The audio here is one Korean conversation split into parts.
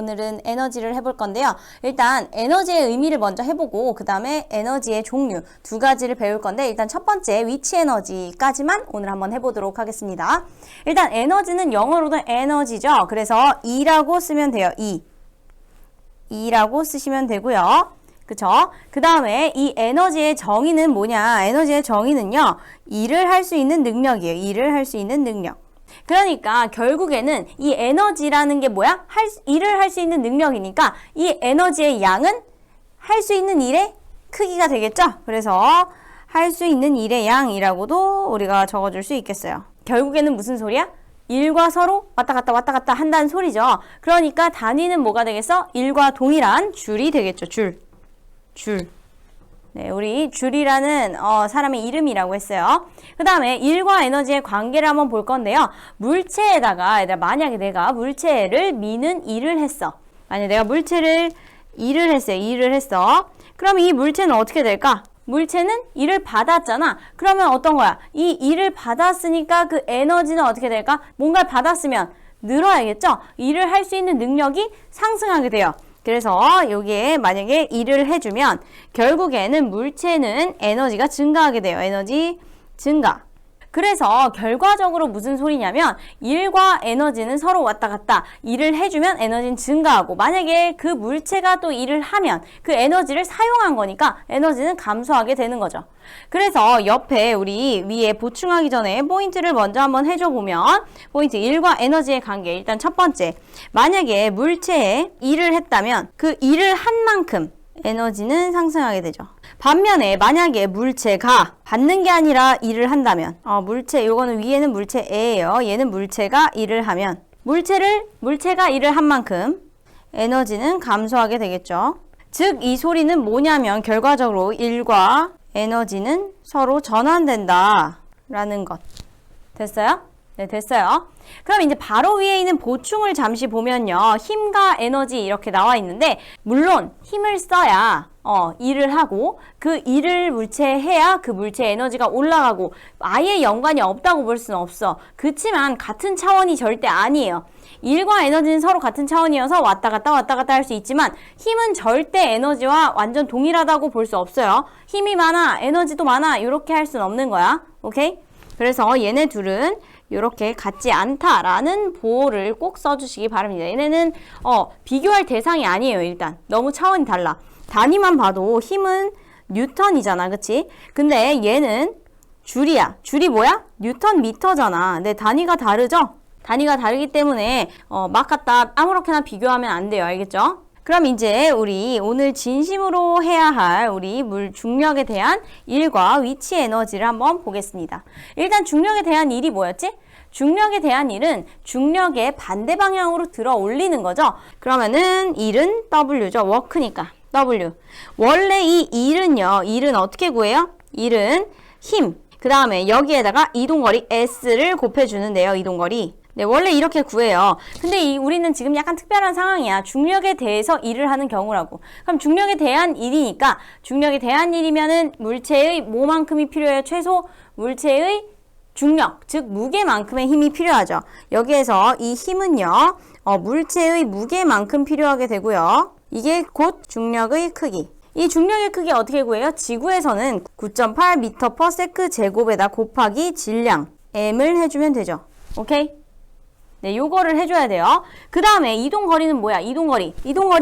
오늘은 에너지를 해볼 건데요. 일단 에너지의 의미를 먼저 해보고 그 다음에 에너지의 종류 두 가지를 배울 건데 일단 첫 번째 위치 에너지까지만 오늘 한번 해보도록 하겠습니다. 일단 에너지는 영어로는 에너지죠. 그래서 E라고 쓰면 돼요. E라고 쓰시면 되고요. 그쵸? 그 다음에 이 에너지의 정의는 뭐냐? 에너지의 정의는요. 일을 할 수 있는 능력이에요. 일을 할 수 있는 능력. 그러니까 결국에는 이 에너지라는 게 뭐야? 일을 할 수 있는 능력이니까 이 에너지의 양은 할 수 있는 일의 크기가 되겠죠? 그래서 할 수 있는 일의 양이라고도 우리가 적어줄 수 있겠어요. 결국에는 무슨 소리야? 일과 서로 왔다 갔다 한다는 소리죠. 그러니까 단위는 뭐가 되겠어? 일과 동일한 줄이 되겠죠. 줄. 네, 우리 줄이라는 사람의 이름이라고 했어요. 그 다음에 일과 에너지의 관계를 한번 볼 건데요. 물체에다가 만약에 내가 물체를 미는 일을 했어. 만약에 내가 물체를 일을 했어. 그럼 이 물체는 어떻게 될까? 물체는 일을 받았잖아. 그러면 어떤 거야? 이 일을 받았으니까 그 에너지는 어떻게 될까? 뭔가를 받았으면 늘어야겠죠? 일을 할 수 있는 능력이 상승하게 돼요. 그래서 여기에 만약에 일을 해주면 결국에는 물체는 에너지가 증가하게 돼요. 에너지 증가. 그래서 결과적으로 무슨 소리냐면 일과 에너지는 서로 왔다 갔다 일을 해주면 에너지는 증가하고 만약에 그 물체가 또 일을 하면 그 에너지를 사용한 거니까 에너지는 감소하게 되는 거죠. 그래서 옆에 우리 위에 보충하기 전에 포인트를 먼저 한번 해줘 보면 포인트 일과 에너지의 관계 일단 첫 번째 만약에 물체에 일을 했다면 그 일을 한 만큼 에너지는 상승하게 되죠. 반면에 만약에 물체가 받는 게 아니라 일을 한다면 요거는 위에는 물체예요. 얘는 물체가 일을 하면 물체가 일을 한 만큼 에너지는 감소하게 되겠죠. 즉 이 소리는 뭐냐면 결과적으로 일과 에너지는 서로 전환된다 라는 것. 됐어요? 네, 됐어요. 그럼 이제 바로 위에 있는 보충을 잠시 보면요. 힘과 에너지 이렇게 나와 있는데 물론 힘을 써야 일을 하고 그 일을 물체에 해야 그 물체의 에너지가 올라가고 아예 연관이 없다고 볼 수는 없어. 그치만 같은 차원이 절대 아니에요. 일과 에너지는 서로 같은 차원이어서 왔다 갔다 할 수 있지만 힘은 절대 에너지와 완전 동일하다고 볼 수 없어요. 힘이 많아, 에너지도 많아 이렇게 할 수는 없는 거야. 오케이? 그래서 얘네 둘은 이렇게 같지 않다라는 보호를 꼭 써주시기 바랍니다. 얘네는 비교할 대상이 아니에요. 일단 너무 차원이 달라. 단위만 봐도 힘은 뉴턴이잖아, 그치? 근데 얘는 줄이야. 줄이 뭐야? 뉴턴 미터잖아. 근데 단위가 다르죠? 단위가 다르기 때문에 막 갖다 아무렇게나 비교하면 안 돼요. 알겠죠? 그럼 이제 우리 오늘 진심으로 해야 할 우리 물 중력에 대한 일과 위치 에너지를 한번 보겠습니다. 일단 중력에 대한 일이 뭐였지? 중력에 대한 일은 중력의 반대 방향으로 들어 올리는 거죠. 그러면은 일은 W죠. 워크니까 W. 원래 이 일은 어떻게 구해요? 일은 힘. 그 다음에 여기에다가 이동거리 S를 곱해주는데요. 이동거리. 네, 원래 이렇게 구해요. 근데 우리는 지금 약간 특별한 상황이야. 중력에 대해서 일을 하는 경우라고. 그럼 중력에 대한 일이니까 중력에 대한 일이면은 물체의 뭐만큼이 필요해요? 최소 물체의 중력, 즉 무게만큼의 힘이 필요하죠. 여기에서 이 힘은요. 물체의 무게만큼 필요하게 되고요. 이게 곧 중력의 크기. 이 중력의 크기 어떻게 구해요? 지구에서는 9.8m/s 제곱에다 곱하기 질량 m을 해주면 되죠. 오케이? 네, 요거를 해줘야 돼요. 그 다음에 이동거리는 뭐야? 이동거리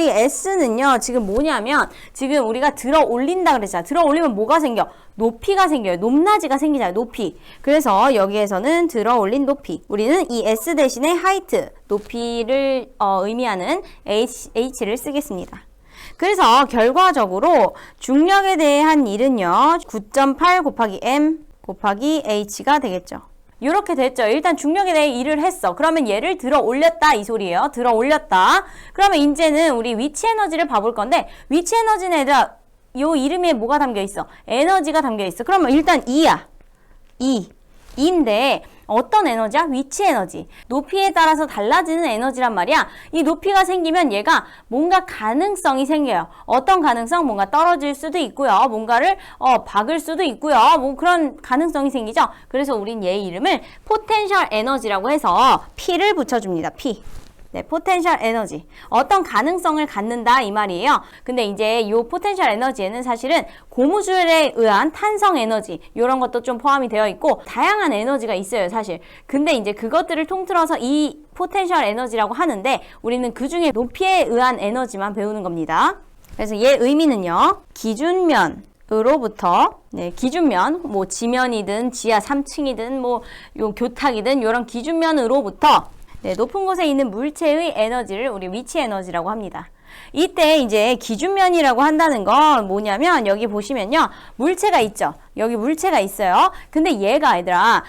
S는요, 지금 뭐냐면, 지금 우리가 들어 올린다 그랬잖아. 들어 올리면 뭐가 생겨? 높이가 생겨요. 높낮이가 생기잖아요. 높이. 그래서 여기에서는 들어 올린 높이. 우리는 이 S 대신에 height, 높이를 의미하는 H를 쓰겠습니다. 그래서 결과적으로 중력에 대한 일은요, 9.8 곱하기 M 곱하기 H가 되겠죠. 이렇게 됐죠. 일단 중력에 대해 일을 했어. 그러면 얘를 들어 올렸다 이 소리예요. 들어 올렸다. 그러면 이제는 우리 위치 에너지를 봐볼 건데 위치 에너지는 얘들아 요 이름에 뭐가 담겨 있어? 에너지가 담겨 있어. 그러면 일단 E야. E인데 어떤 에너지야? 위치 에너지. 높이에 따라서 달라지는 에너지란 말이야. 이 높이가 생기면 얘가 뭔가 가능성이 생겨요. 어떤 가능성? 뭔가 떨어질 수도 있고요. 뭔가를 박을 수도 있고요. 뭐 그런 가능성이 생기죠. 그래서 우린 얘 이름을 포텐셜 에너지라고 해서 P를 붙여줍니다. P. 네, 포텐셜 에너지. 어떤 가능성을 갖는다 이 말이에요. 근데 이제 이 포텐셜 에너지에는 사실은 고무줄에 의한 탄성 에너지 이런 것도 좀 포함이 되어 있고 다양한 에너지가 있어요, 사실. 근데 이제 그것들을 통틀어서 이 포텐셜 에너지라고 하는데 우리는 그 중에 높이에 의한 에너지만 배우는 겁니다. 그래서 얘 의미는요. 기준면으로부터 네, 기준면, 뭐 지면이든 지하 3층이든 뭐 요 교탁이든 이런 기준면으로부터 네, 높은 곳에 있는 물체의 에너지를 우리 위치 에너지라고 합니다. 이때 이제 기준면이라고 한다는 건 뭐냐면 여기 보시면요. 물체가 있죠. 여기 물체가 있어요. 근데 얘가 얘들아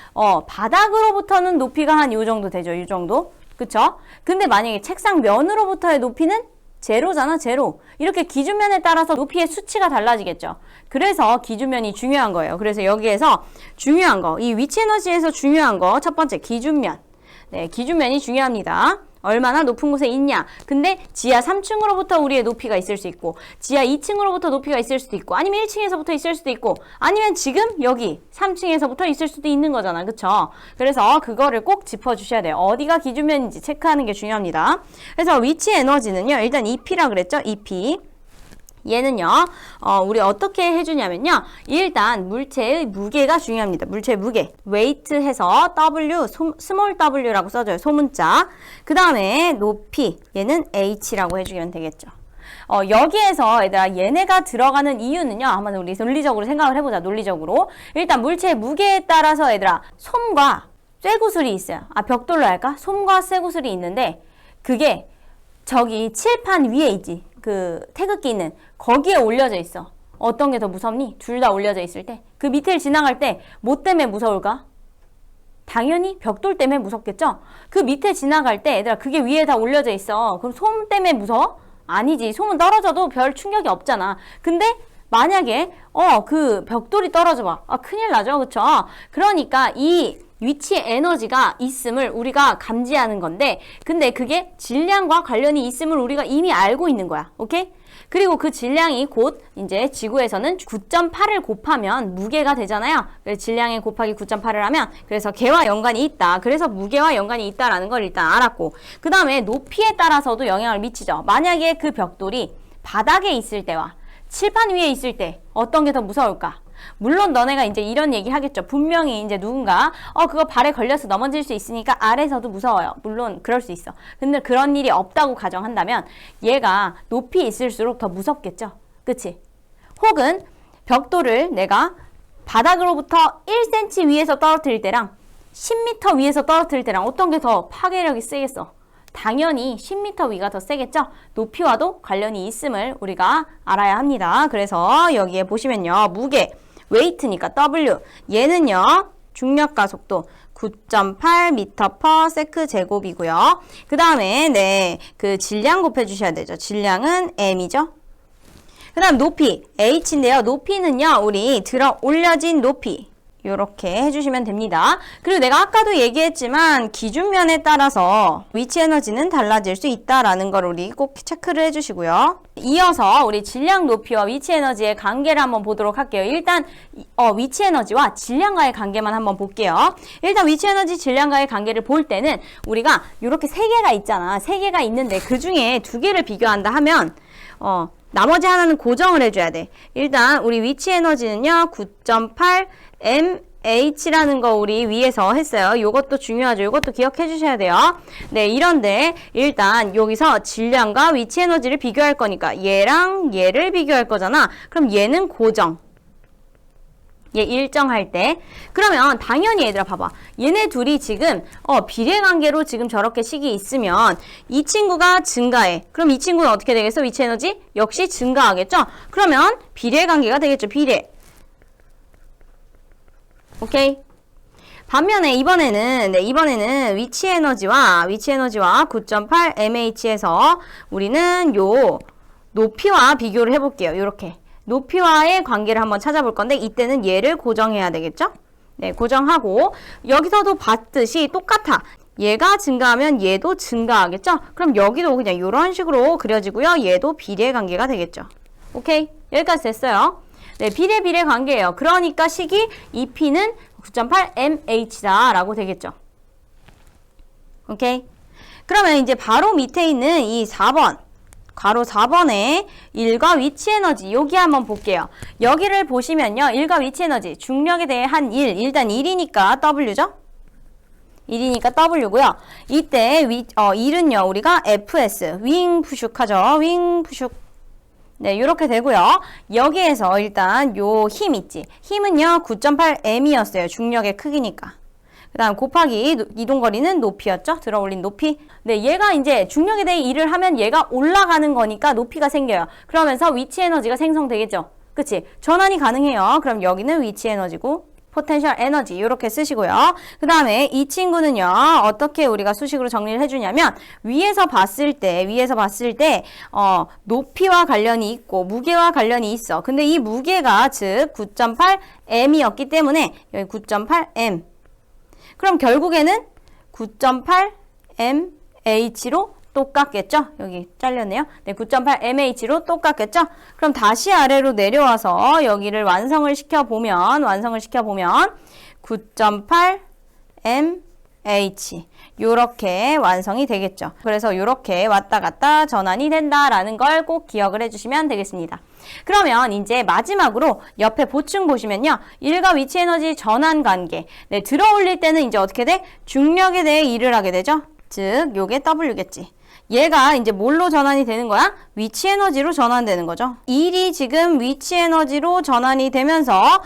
바닥으로부터는 높이가 한 요 정도 되죠. 요 정도. 그쵸? 근데 만약에 책상 면으로부터의 높이는 제로잖아, 제로. 이렇게 기준면에 따라서 높이의 수치가 달라지겠죠. 그래서 기준면이 중요한 거예요. 그래서 여기에서 중요한 거, 이 위치 에너지에서 중요한 거, 첫 번째 기준면. 네, 기준면이 중요합니다. 얼마나 높은 곳에 있냐. 근데 지하 3층으로부터 우리의 높이가 있을 수 있고 지하 2층으로부터 높이가 있을 수도 있고 아니면 1층에서부터 있을 수도 있고 아니면 지금 여기 3층에서부터 있을 수도 있는 거잖아. 그쵸? 그래서 그거를 꼭 짚어주셔야 돼요. 어디가 기준면인지 체크하는 게 중요합니다. 그래서 위치 에너지는요. 일단 EP라 그랬죠? EP. 얘는요, 우리 어떻게 해주냐면요. 일단 물체의 무게가 중요합니다. 물체의 무게. weight 해서 W, 스몰 w라고 써줘요. 소문자. 그 다음에 높이. 얘는 h라고 해주면 되겠죠. 여기에서 얘들아 얘네가 들어가는 이유는요. 한번 우리 논리적으로 생각을 해보자. 논리적으로. 일단 물체의 무게에 따라서 얘들아 솜과 쇠구슬이 있어요. 벽돌로 할까? 솜과 쇠구슬이 있는데 그게 저기 칠판 위에 있지. 그 태극기 있는 거기에 올려져 있어. 어떤 게 더 무섭니? 둘 다 올려져 있을 때. 그 밑을 지나갈 때 뭐 때문에 무서울까? 당연히 벽돌 때문에 무섭겠죠? 그 밑에 지나갈 때 얘들아 그게 위에 다 올려져 있어. 그럼 솜 때문에 무서워? 아니지. 솜은 떨어져도 별 충격이 없잖아. 근데 만약에 그 벽돌이 떨어져 봐. 큰일 나죠. 그쵸? 그러니까 이 위치 에너지가 있음을 우리가 감지하는 건데 근데 그게 질량과 관련이 있음을 우리가 이미 알고 있는 거야. 오케이? 그리고 그 질량이 곧 이제 지구에서는 9.8을 곱하면 무게가 되잖아요. 그래서 질량에 곱하기 9.8을 하면 그래서 걔와 연관이 있다. 그래서 무게와 연관이 있다라는 걸 일단 알았고 그 다음에 높이에 따라서도 영향을 미치죠. 만약에 그 벽돌이 바닥에 있을 때와 칠판 위에 있을 때 어떤 게 더 무서울까? 물론 너네가 이제 이런 얘기 하겠죠. 분명히 이제 누군가 그거 발에 걸려서 넘어질 수 있으니까 아래서도 무서워요. 물론 그럴 수 있어. 근데 그런 일이 없다고 가정한다면 얘가 높이 있을수록 더 무섭겠죠. 그치? 혹은 벽돌을 내가 바닥으로부터 1cm 위에서 떨어뜨릴 때랑 10m 위에서 떨어뜨릴 때랑 어떤 게 더 파괴력이 세겠어? 당연히 10m 위가 더 세겠죠? 높이와도 관련이 있음을 우리가 알아야 합니다. 그래서 여기에 보시면요. 무게, weight니까 W. 얘는요. 중력과 속도 9.8m/s 제곱이고요. 그 다음에 네, 그 질량 곱해주셔야 되죠. 질량은 m이죠. 그 다음 높이, h인데요. 높이는요. 우리 들어 올려진 높이. 이렇게 해주시면 됩니다. 그리고 내가 아까도 얘기했지만 기준면에 따라서 위치 에너지는 달라질 수 있다라는 걸 우리 꼭 체크를 해주시고요. 이어서 우리 질량 높이와 위치 에너지의 관계를 한번 보도록 할게요. 일단 위치 에너지와 질량과의 관계만 한번 볼게요. 일단 위치 에너지 질량과의 관계를 볼 때는 우리가 이렇게 세 개가 있잖아. 세 개가 있는데 그 중에 두 개를 비교한다 하면 나머지 하나는 고정을 해줘야 돼. 일단 우리 위치 에너지는요. 9.8 mH라는 거 우리 위에서 했어요. 요것도 중요하죠. 요것도 기억해 주셔야 돼요. 네, 이런데 일단 여기서 질량과 위치 에너지를 비교할 거니까 얘랑 얘를 비교할 거잖아. 그럼 얘는 고정. 얘 일정할 때. 그러면 당연히 얘들아 봐봐. 얘네 둘이 지금 비례관계로 지금 저렇게 식이 있으면 이 친구가 증가해. 그럼 이 친구는 어떻게 되겠어? 위치 에너지? 역시 증가하겠죠? 그러면 비례관계가 되겠죠. 비례. 오케이. 반면에 이번에는 위치 에너지와 9.8 mH에서 우리는 요 높이와 비교를 해볼게요. 요렇게. 높이와의 관계를 한번 찾아볼 건데 이때는 얘를 고정해야 되겠죠? 네, 고정하고 여기서도 봤듯이 똑같아. 얘가 증가하면 얘도 증가하겠죠? 그럼 여기도 그냥 이런 식으로 그려지고요. 얘도 비례 관계가 되겠죠. 오케이? 여기까지 됐어요. 네, 비례 관계예요. 그러니까 식이 EP는 9.8 mH다 라고 되겠죠. 오케이? 그러면 이제 바로 밑에 있는 이 4번 괄호 4번에 1과 위치 에너지 여기 한번 볼게요. 여기를 보시면요. 1과 위치 에너지 중력에 대해 한 1 일단 1이니까 W죠. 1이니까 W고요. 이때 1은요. 우리가 FS 윙 푸슉하죠. 윙 푸슉. 네, 요렇게 되고요. 여기에서 일단 요 힘 있지. 힘은요. 9.8m이었어요. 중력의 크기니까. 그 다음 곱하기 이동거리는 높이였죠. 들어올린 높이. 네, 얘가 이제 중력에 대해 일을 하면 얘가 올라가는 거니까 높이가 생겨요. 그러면서 위치 에너지가 생성되겠죠. 그치? 전환이 가능해요. 그럼 여기는 위치 에너지고 포텐셜 에너지 이렇게 쓰시고요. 그 다음에 이 친구는요. 어떻게 우리가 수식으로 정리를 해주냐면 위에서 봤을 때 높이와 관련이 있고 무게와 관련이 있어. 근데 이 무게가 즉 9.8m이었기 때문에 여기 9.8m 그럼 결국에는 9.8mh로 똑같겠죠? 여기 잘렸네요. 네, 9.8mh로 똑같겠죠? 그럼 다시 아래로 내려와서 여기를 완성을 시켜보면 9.8mh 요렇게 완성이 되겠죠. 그래서 요렇게 왔다 갔다 전환이 된다라는 걸 꼭 기억을 해주시면 되겠습니다. 그러면 이제 마지막으로 옆에 보충 보시면요. 1과 위치 에너지 전환 관계. 네, 들어올릴 때는 이제 어떻게 돼? 중력에 대해 일을 하게 되죠. 즉, 요게 W겠지. 얘가 이제 뭘로 전환이 되는 거야? 위치 에너지로 전환되는 거죠. 일이 지금 위치 에너지로 전환이 되면서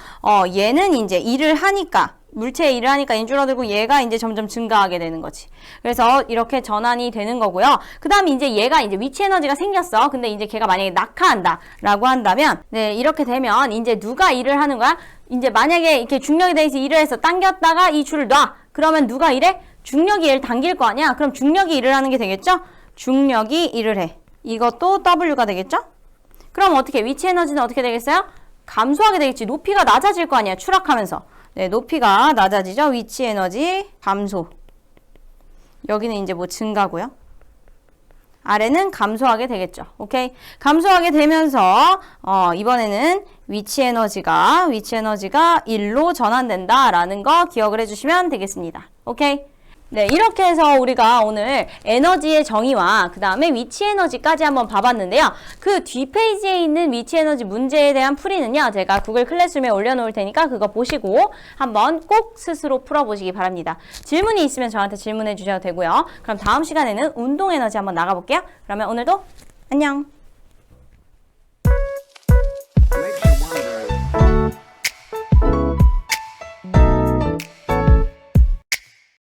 얘는 이제 일을 하니까 물체의 일을 하니까 줄어들고 얘가 이제 점점 증가하게 되는 거지. 그래서 이렇게 전환이 되는 거고요. 그 다음에 이제 얘가 이제 위치 에너지가 생겼어. 근데 이제 걔가 만약에 낙하한다 라고 한다면 네, 이렇게 되면 이제 누가 일을 하는 거야? 이제 만약에 이렇게 중력에 대해서 일을 해서 당겼다가 이 줄을 놔. 그러면 누가 일해? 중력이 얘를 당길 거 아니야? 그럼 중력이 일을 하는 게 되겠죠? 중력이 일을 해. 이것도 W가 되겠죠? 그럼 어떻게? 위치 에너지는 어떻게 되겠어요? 감소하게 되겠지. 높이가 낮아질 거 아니야. 추락하면서. 네, 높이가 낮아지죠. 위치 에너지 감소. 여기는 이제 뭐 증가고요. 아래는 감소하게 되겠죠. 오케이? 감소하게 되면서 이번에는 위치 에너지가 1로 전환된다라는 거 기억을 해주시면 되겠습니다. 오케이? 네, 이렇게 해서 우리가 오늘 에너지의 정의와 그 다음에 위치 에너지까지 한번 봐봤는데요. 그 뒷페이지에 있는 위치 에너지 문제에 대한 풀이는요. 제가 구글 클래스룸에 올려놓을 테니까 그거 보시고 한번 꼭 스스로 풀어보시기 바랍니다. 질문이 있으면 저한테 질문해 주셔도 되고요. 그럼 다음 시간에는 운동 에너지 한번 나가볼게요. 그러면 오늘도 안녕!